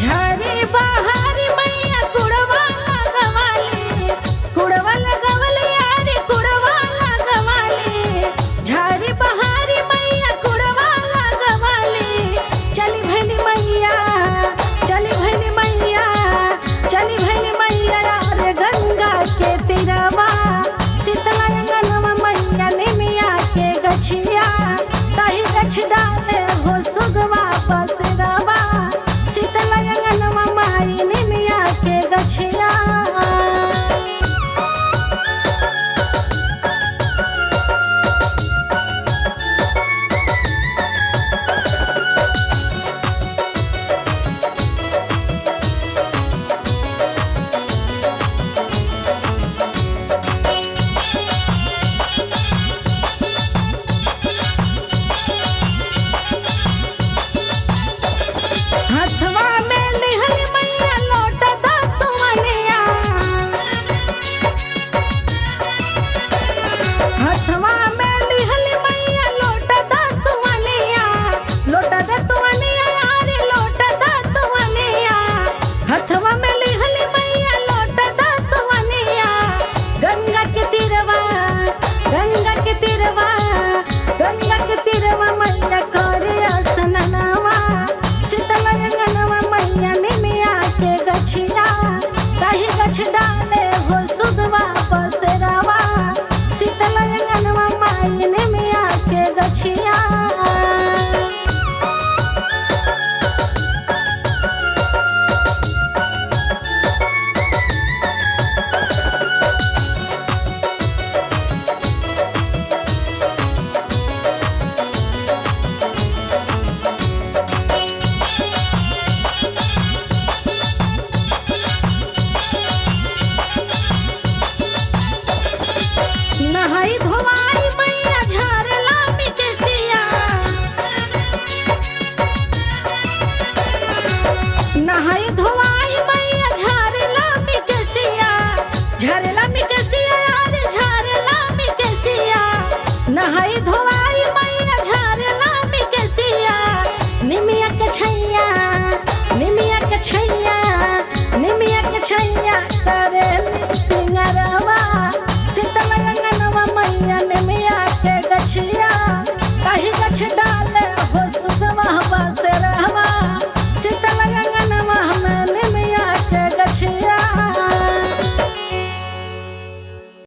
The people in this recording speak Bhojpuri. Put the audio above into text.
झारी बहारी मैया कुड़वा लगवाले, कुड़वा लगवले यारे कुड़वा लगवाले। झारी बहारी मैया कुड़वा लगवाले। चली भैली मैया, चली भैली मैया, चली भैली मैया यारे गंगा के तीरवा। शीतला अंगनवा मैया निमिया के गछिया, ताही गछ डाले हो सुगवा पसरवा। शीतला अंगनवा माई निमिया के गछिया। हथवा में लिहल मैया लोटा दतुवनिया, हथवा में लिहल मैया लोटा दतुवनिया। लोटा दतुवनिया यारे लोटा दतुवनिया। हथवा में लिहल मैया लोटा दतुवनिया। गंगा के तीरवा, गंगा के तीरवा, गंगा के तीरवा मैया करे स्नानवा। शीतला अंगनवा मैया निमिया के गछिया, ताही गछ डाले हो सुगवा पसरवा। शीतला अंगनवा माई निमिया के गछिया। नहाई धोवाई मैया झारला बिकेसिया, नहाई